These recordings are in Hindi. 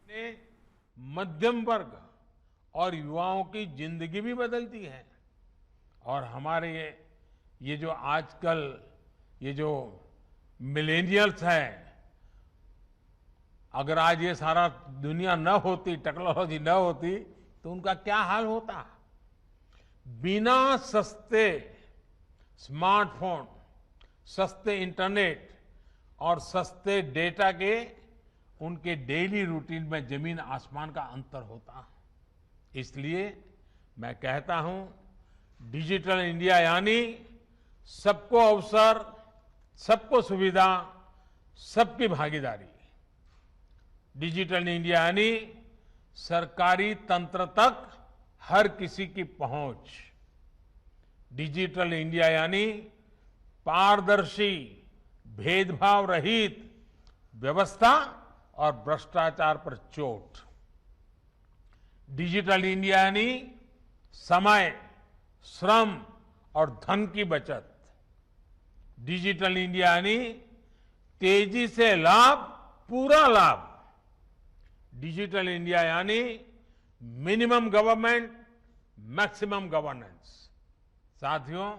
ने मध्यम वर्ग और युवाओं की जिंदगी भी बदल दी है। और हमारे ये जो आजकल ये जो मिलेनियल्स हैं, अगर आज ये सारा दुनिया न होती, टेक्नोलॉजी न होती, तो उनका क्या हाल होता। बिना सस्ते स्मार्टफोन, सस्ते इंटरनेट और सस्ते डेटा के उनके डेली रूटीन में जमीन आसमान का अंतर होता। इसलिए मैं कहता हूं, डिजिटल इंडिया यानी सबको अवसर, सबको सुविधा, सबकी भागीदारी। डिजिटल इंडिया यानी सरकारी तंत्र तक हर किसी की पहुंच। डिजिटल इंडिया यानी पारदर्शी, भेदभाव रहित व्यवस्था और भ्रष्टाचार पर चोट। डिजिटल इंडिया यानी समय, श्रम और धन की बचत। डिजिटल इंडिया यानी तेजी से लाभ, पूरा लाभ। डिजिटल इंडिया यानी मिनिमम गवर्नमेंट, मैक्सिमम गवर्नेंस। साथियों,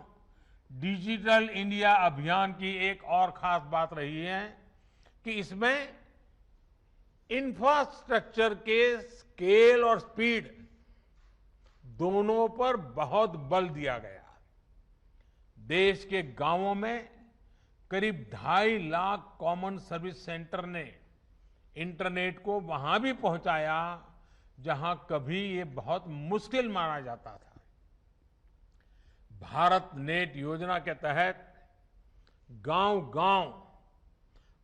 डिजिटल इंडिया अभियान की एक और खास बात रही है कि इसमें इंफ्रास्ट्रक्चर के स्केल और स्पीड दोनों पर बहुत बल दिया गया। देश के गांवों में करीब 2.5 लाख कॉमन सर्विस सेंटर ने इंटरनेट को वहां भी पहुंचाया जहां कभी ये बहुत मुश्किल माना जाता था। भारत नेट योजना के तहत गांव-गांव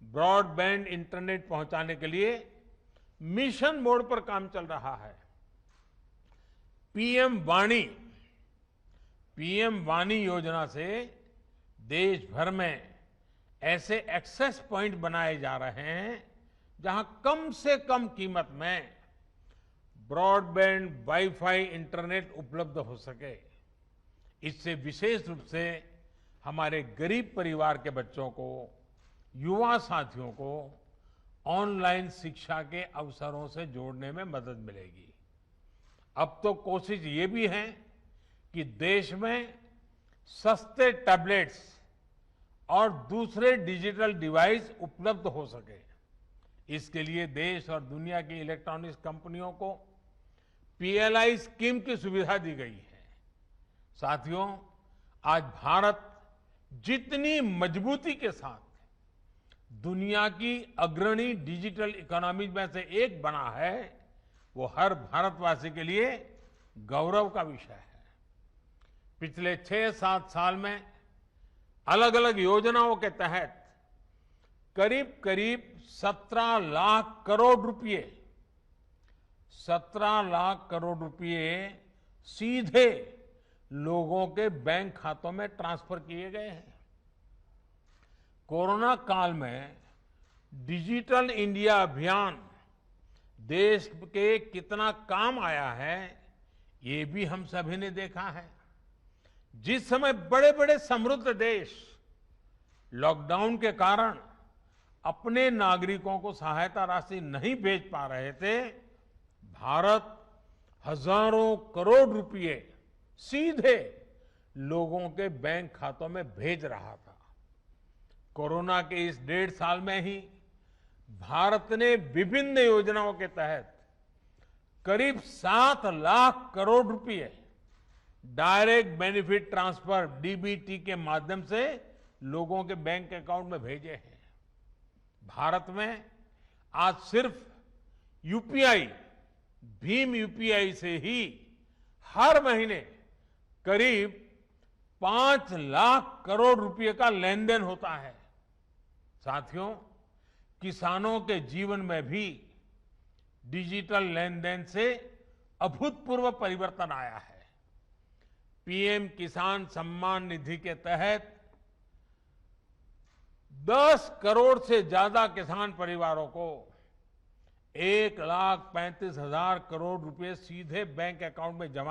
ब्रॉडबैंड इंटरनेट पहुंचाने के लिए मिशन मोड पर काम चल रहा है। पीएम वाणी योजना से देश भर में ऐसे एक्सेस पॉइंट बनाए जा रहे हैं जहां कम से कम कीमत में ब्रॉडबैंड वाईफाई इंटरनेट उपलब्ध हो सके। इससे विशेष रूप से हमारे गरीब परिवार के बच्चों को, युवा साथियों को ऑनलाइन शिक्षा के अवसरों से जोड़ने में मदद मिलेगी। अब तो कोशिश ये भी है कि देश में सस्ते टैबलेट्स और दूसरे डिजिटल डिवाइस उपलब्ध हो सके। इसके लिए देश और दुनिया की इलेक्ट्रॉनिक्स कंपनियों को पीएलआई स्कीम की सुविधा दी गई है। साथियों, आज भारत जितनी मजबूती के साथ दुनिया की अग्रणी डिजिटल इकोनॉमी में से एक बना है, वो हर भारतवासी के लिए गौरव का विषय है। पिछले 6-7 साल में अलग अलग योजनाओं के तहत करीब 17 लाख करोड़ रुपए, 17 लाख करोड़ रुपए सीधे लोगों के बैंक खातों में ट्रांसफर किए गए हैं। कोरोना काल में डिजिटल इंडिया अभियान देश के कितना काम आया है, ये भी हम सभी ने देखा है। जिस समय बड़े बड़े समृद्ध देश लॉकडाउन के कारण अपने नागरिकों को सहायता राशि नहीं भेज पा रहे थे, भारत हजारों करोड़ रुपए सीधे लोगों के बैंक खातों में भेज रहा था। कोरोना के इस 1.5 साल में ही भारत ने विभिन्न योजनाओं के तहत करीब 7 लाख करोड़ रुपए डायरेक्ट बेनिफिट ट्रांसफर, डीबीटी के माध्यम से लोगों के बैंक अकाउंट में भेजे हैं। भारत में आज सिर्फ यूपीआई, भीम यूपीआई से ही हर महीने करीब 5 लाख करोड़ रुपए का लेन देन होता है। साथियों, किसानों के जीवन में भी डिजिटल लेन देन से अभूतपूर्व परिवर्तन आया है। पीएम किसान सम्मान निधि के तहत 10 करोड़ से ज्यादा किसान परिवारों को 1,35,000 करोड़ रुपए सीधे बैंक अकाउंट में जमा